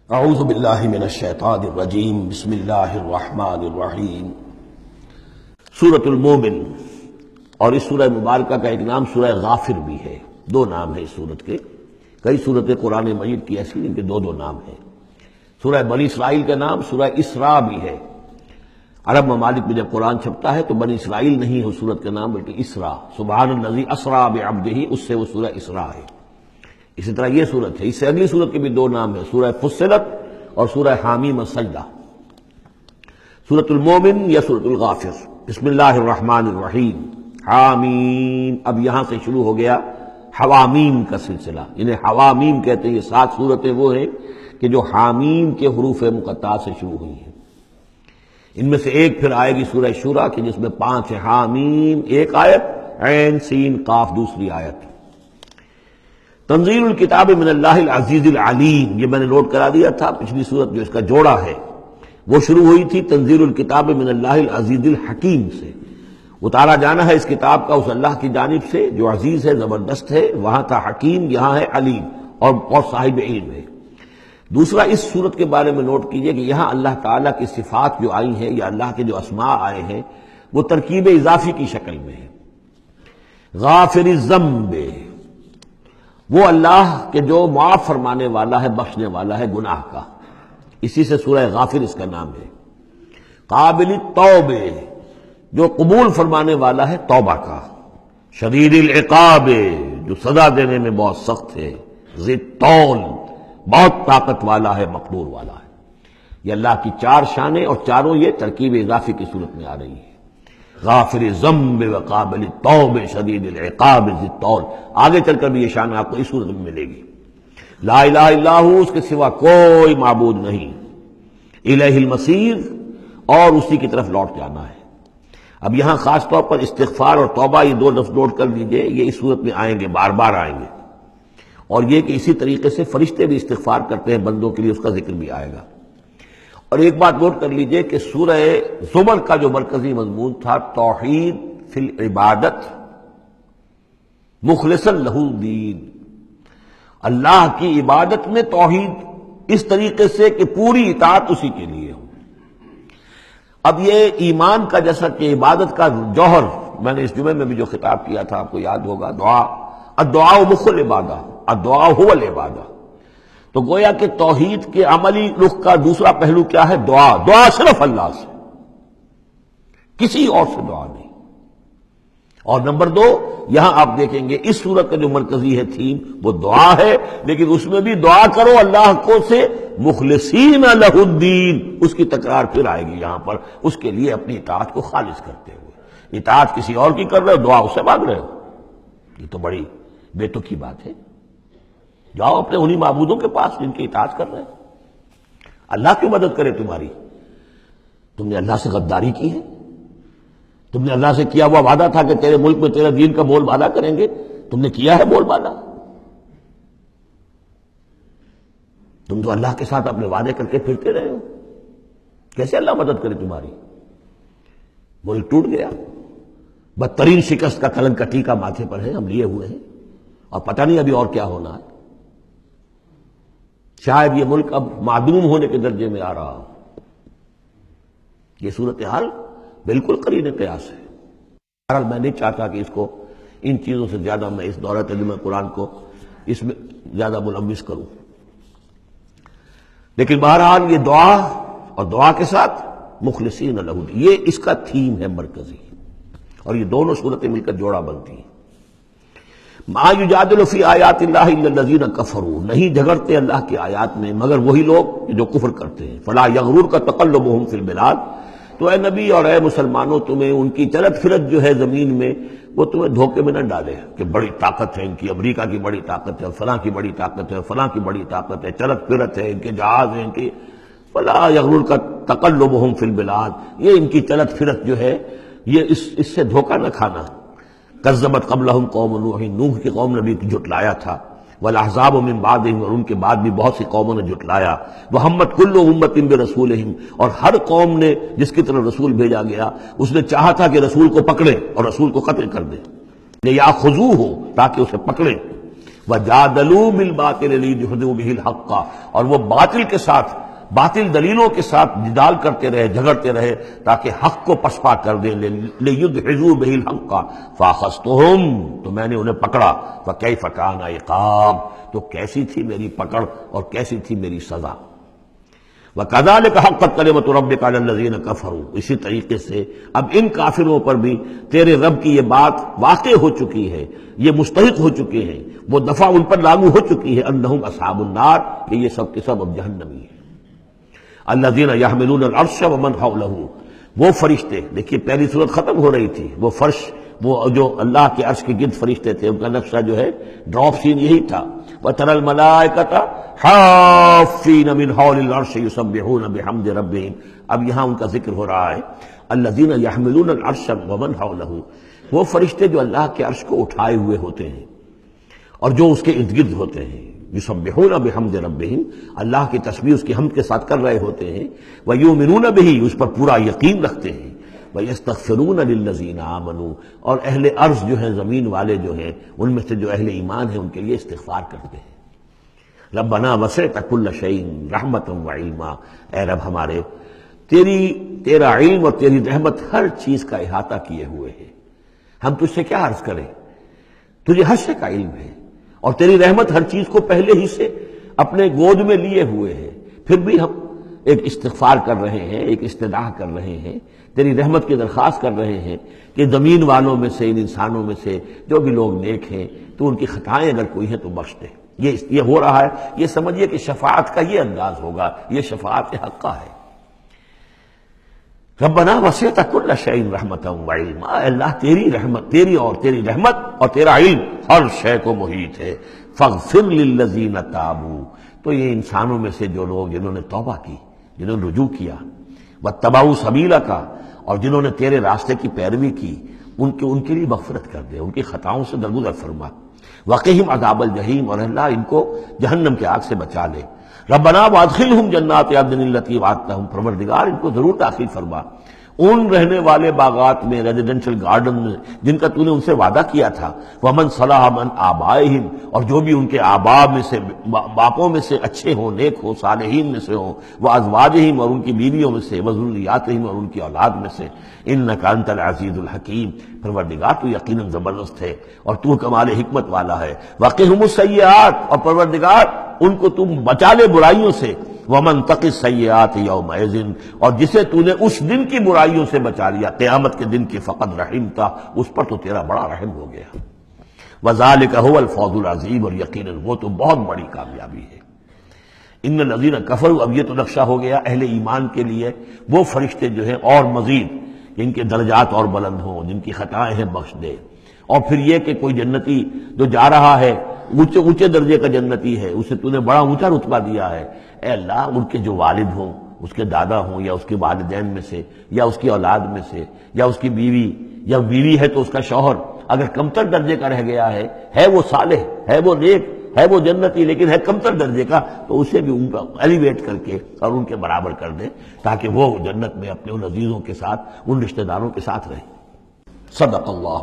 اعوذ باللہ من الشیطان الرجیم بسم اللہ الرحمن الرحیم۔ سورۃ المومن، اور اس سورہ مبارکہ کا ایک نام سورہ غافر بھی ہے۔ دو نام ہیں اس سورت کے۔ کئی سورتیں قرآن مجید کی ایسی ان کے دو نام ہیں۔ سورہ بنی اسرائیل کا نام سورہ اسراء بھی ہے۔ عرب ممالک میں جب قرآن چھپتا ہے تو بنی اسرائیل نہیں ہے اس سورت کا نام، بلکہ اسراء، سبحان الذی اسریٰ بعبدہ، اس سے وہ سورہ اسراء ہے۔ اسی طرح یہ سورت ہے، اس سے اگلی سورت کے بھی دو نام ہیں، سورہ فصلت اور سورہ حامیم السجدہ۔ سورۃ المومن یا سورۃ الغافر۔ بسم اللہ الرحمن الرحیم۔ حامیم، اب یہاں سے شروع ہو گیا حوامیم کا سلسلہ۔ انہیں حوامیم کہتے ہیں۔ یہ 7 سورتیں وہ ہیں کہ جو حامیم کے حروف مقطعات سے شروع ہوئی ہیں۔ ان میں سے ایک پھر آئے گی سورہ شورى کہ جس میں 5 ہیں۔ حامیم ایک آیت، عین سین قاف دوسری آیت۔ تنزیل الکتاب من اللہ العزیز العلیم، یہ میں نے نوٹ کرا دیا تھا۔ پچھلی سورت جو اس کا جوڑا ہے وہ شروع ہوئی تھی تنزیل الکتاب من اللہ العزیز الحکیم سے۔ اتارا جانا ہے اس کتاب کا اس اللہ کی جانب سے جو عزیز ہے، زبردست ہے۔ وہاں تھا حکیم، یہاں ہے علیم اور صاحب علم ہے۔ دوسرا، اس صورت کے بارے میں نوٹ کیجئے کہ یہاں اللہ تعالیٰ کی صفات جو آئی ہیں یا اللہ کے جو اسماء آئے ہیں وہ ترکیب اضافی کی شکل میں ہے۔ غافر الذنب، وہ اللہ کہ جو معاف فرمانے والا ہے، بخشنے والا ہے گناہ کا، اسی سے سورہ غافر اس کا نام ہے۔ قابل التوب، جو قبول فرمانے والا ہے توبہ کا۔ شدید العقاب، جو سزا دینے میں بہت سخت ہے۔ ذی الطول، بہت طاقت والا ہے، مقدور والا ہے۔ یہ اللہ کی 4 شانیں اور چاروں یہ ترکیب اضافی کی صورت میں آ رہی ہے۔ غافر الذنب وقابل التوب شدید العقاب ذی الطول۔ آگے چل کر بھی یہ شان آپ کو اس صورت میں ملے گی۔ لا الہ الا ہو، اس کے سوا کوئی معبود نہیں۔ الیہ المصیر، اور اسی کی طرف لوٹ جانا ہے۔ اب یہاں خاص طور پر استغفار اور توبہ، یہ 2 لفظ نوٹ کر لیجئے، یہ اس صورت میں آئیں گے، بار بار آئیں گے۔ اور یہ کہ اسی طریقے سے فرشتے بھی استغفار کرتے ہیں بندوں کے لیے، اس کا ذکر بھی آئے گا۔ اور ایک بات نوٹ کر لیجئے کہ سورہ زمر کا جو مرکزی مضمون تھا توحید فی العبادت مخلصا لہ الدین، اللہ کی عبادت میں توحید اس طریقے سے کہ پوری اطاعت اسی کے لیے ہو۔ اب یہ ایمان کا جیسا کہ عبادت کا جوہر، میں نے اس جمعے میں بھی جو خطاب کیا تھا آپ کو یاد ہوگا، دعا، الدعاء مخ العبادہ، الدعاء هو العبادہ۔ تو گویا کہ توحید کے عملی رخ کا دوسرا پہلو کیا ہے؟ دعا۔ دعا صرف اللہ سے، کسی اور سے دعا نہیں۔ اور نمبر 2، یہاں آپ دیکھیں گے اس سورت کا جو مرکزی ہے تھیم وہ دعا ہے، لیکن اس میں بھی دعا کرو اللہ کو سے مخلصین لہ الدین، اس کی تکرار پھر آئے گی یہاں پر، اس کے لیے اپنی اطاعت کو خالص کرتے ہوئے۔ اطاعت کسی اور کی کر رہے ہو، دعا اس سے مانگ رہے ہو، یہ تو بڑی بے تکی بات ہے۔ جاؤ اپنے انہی معبودوں کے پاس جن کی اطاعت کر رہے ہیں۔ اللہ کیوں مدد کرے تمہاری؟ تم نے اللہ سے غداری کی ہے؟ تم نے اللہ سے کیا ہوا وعدہ تھا کہ تیرے ملک میں تیرے دین کا بول بالا کریں گے، تم نے کیا ہے بول بالا؟ تم تو اللہ کے ساتھ اپنے وعدے کر کے پھرتے رہے ہو، کیسے اللہ مدد کرے تمہاری؟ ملک ٹوٹ گیا، بدترین شکست کا کلنک کا ٹیکہ ماتھے پر ہے، ہم لیے ہوئے ہیں، اور پتہ نہیں ابھی اور کیا ہونا ہے۔ شاید یہ ملک اب معدوم ہونے کے درجے میں آ رہا ہو۔ یہ صورتحال بالکل قرین قیاس ہے۔ بہرحال میں نہیں چاہتا کہ اس کو ان چیزوں سے زیادہ میں اس دورہ ترجمہ قرآن کو اس میں زیادہ ملوث کروں، لیکن بہرحال یہ دعا اور دعا کے ساتھ مخلصین لہ الدین، یہ اس کا تھیم ہے مرکزی، اور یہ دونوں صورتیں مل کر جوڑا بنتی ہیں۔ ما یجادل فی آیات اللہ الا الذین کفروا، نہیں جھگڑتے اللہ کی آیات میں مگر وہی لوگ جو کفر کرتے ہیں۔ فلا یغررک تقلبهم فی البلاد، تو اے نبی اور اے مسلمانوں تمہیں ان کی چلت پھرت جو ہے زمین میں وہ تمہیں دھوکے میں نہ ڈالے کہ بڑی طاقت ہے ان کی، امریکہ کی بڑی طاقت ہے، فلاں کی بڑی طاقت ہے، فلاں کی بڑی طاقت ہے، چلت پھرت ہے، ان کے جہاز ہیں، ان کی۔ فلا یغررک تقلبهم فی البلاد، یہ ان کی چلت پھرت جو ہے یہ اس سے دھوکہ نہ کھانا۔ کذبت قبلہم قوم نوح، نوح کی قوم نے بھی جھٹلایا تھا، والاحزاب من بعدہم، اور ان کے بعد بھی بہت سی قوموں نے جھٹلایا۔ وہمت کل امۃ برسولہم، اور ہر قوم نے جس کی طرف رسول بھیجا گیا اس نے چاہا تھا کہ رسول کو پکڑے اور رسول کو قتل کر دے، یاخذوہ، تاکہ اسے پکڑیں۔ وَجَادَلُوا بِالْبَاطِلِ لِيُدْحِضُوا بِهِ الْحَقَّ، اور وہ باطل کے ساتھ، باطل دلیلوں کے ساتھ جدال کرتے رہے، جھگڑتے رہے تاکہ حق کو پسپا کر دیں، لِيُدْحِضُوا بِهِ الْحَقَّ فَأَخَذْتُهُمْ، تو میں نے انہیں پکڑا، فَكَيْفَ كَانَ عِقَابِ، تو کیسی تھی میری پکڑ اور کیسی تھی میری سزا۔ وَكَذَلِكَ حَقَّتْ كَلِمَةُ رَبِّكَ عَلَى الَّذِينَ كَفَرُوا، اسی طریقے سے اب ان کافروں پر بھی تیرے رب کی یہ بات واقع ہو چکی ہے، یہ مستحق ہو چکے ہیں، وہ دفعہ ان پر لاگو ہو چکی ہے، انہم اصحاب النار، کہ یہ سب کے سب اب جہنمی ہیں۔ الذین یحملون العرش ومن حولہ، وہ فرشتے، دیکھیے پہلی صورت ختم ہو رہی تھی، وہ فرش، وہ جو اللہ کے عرش کے گرد فرشتے تھے، ان کا نقشہ جو ہے ڈراپ سین یہی تھا، وَتَرَى الْمَلَائِكَةَ حَافِّينَ مِنْ حَوْلِ الْعَرْشِ يُسَبِّحُونَ بِحَمْدِ رَبِّهِمْ، اب یہاں ان کا ذکر ہو رہا ہے، الذین یحملون العرش ومن حولہ، وہ فرشتے جو اللہ کے عرش کو اٹھائے ہوئے ہوتے ہیں اور جو اس کے ارد گرد ہوتے ہیں، یسبحون بحمد ربہم، اللہ کی تسبیح اس کی حمد کے ساتھ کر رہے ہوتے ہیں، ویؤمنون بہ، اس پر پورا یقین رکھتے ہیں، ویستغفرون للذین آمنوا، اور اہل ارض جو ہیں، زمین والے جو ہیں، ان میں سے جو اہل ایمان ہیں ان کے لیے استغفار کرتے ہیں۔ ربنا وسعت کل شیء رحمۃ وعلما، اے رب ہمارے، تیرا علم اور تیری رحمت ہر چیز کا احاطہ کیے ہوئے ہے، ہم تجھ سے کیا عرض کریں، تجھے ہر شے کا علم ہے، اور تیری رحمت ہر چیز کو پہلے ہی سے اپنے گود میں لیے ہوئے ہے، پھر بھی ہم ایک استغفار کر رہے ہیں، ایک استدعا کر رہے ہیں، تیری رحمت کی درخواست کر رہے ہیں کہ زمین والوں میں سے، ان انسانوں میں سے جو بھی لوگ نیک ہیں، تو ان کی خطائیں اگر کوئی ہیں تو بخش دے۔ یہ ہو رہا ہے، یہ سمجھیے کہ شفاعت کا یہ انداز ہوگا، یہ شفاعت حقہ ہے۔ ربنا وسعت کل شیء رحمۃ وعلما، اللہ تیری رحمت، تیری رحمت اور تیرا علم ہر شے کو محیط ہے۔ فاغفر للذین تابوا، تو یہ انسانوں میں سے جو لوگ جنہوں نے توبہ کی، جنہوں نے رجوع کیا، واتبعوا سبیلک، اور جنہوں نے تیرے راستے کی پیروی کی، ان کے لیے مغفرت کر دے، ان کی خطاؤں سے درگزر فرما۔ وقہم عذاب الجحیم، اور اللہ ان کو جہنم کے آگ سے بچا لے۔ ربنا وادخلہم جنات عدن التی وعدتہم، پروردگار ان کو ضرور داخل فرما ان رہنے والے باغات میں، ریزیڈینشل گارڈن میں جن کا تو نے ان سے وعدہ کیا تھا۔ ومن صلح من آبائہم، اور جو بھی ان کے آباء میں سے، باپوں میں سے اچھے ہوں، نیک ہوں، صالحین میں سے ہوں، وازواجہم، اور ان کی بیویوں میں سے، وذریاتہم، اور ان کی اولاد میں سے، انک انت العزیز الحکیم، پروردگار تو یقیناً زبردست ہے اور تو کمال حکمت والا ہے۔ وقہم السیئات، اور پروردگار ان کو تم بچا لے برائیوں سے۔ ومن تق السیئات یومئذ، اور جسے تو نے اس دن کی برائیوں سے بچا لیا، قیامت کے دن کی، فقد رحمتا، اس پر تو تیرا بڑا رحم ہو گیا۔ وذالک هو الفوز العظیم، اور یقیناً وہ تو بہت بڑی کامیابی ہے۔ ان الذین کفروا، اب یہ تو نقشہ ہو گیا اہل ایمان کے لیے، وہ فرشتے جو ہیں اور مزید جن کے درجات اور بلند ہوں، جن کی خطائیں ہیں بخش دے۔ اور پھر یہ کہ کوئی جنتی جو جا رہا ہے اونچے درجے کا جنتی ہے، اسے تو نے بڑا اونچا رتبہ دیا ہے، اے اللہ ان کے جو والد ہوں، اس کے دادا ہوں، یا اس کے والدین میں سے، یا اس کی اولاد میں سے، یا اس کی بیوی، یا بیوی ہے تو اس کا شوہر اگر کمتر درجے کا رہ گیا ہے وہ صالح، ہے وہ نیک، ہے وہ جنتی، لیکن ہے کمتر درجے کا، تو اسے بھی ان کا ایلیویٹ کر کے اور ان کے برابر کر دے، تاکہ وہ جنت میں اپنے ان عزیزوں کے ساتھ، ان رشتہ داروں کے ساتھ رہے۔ صدق اللہ۔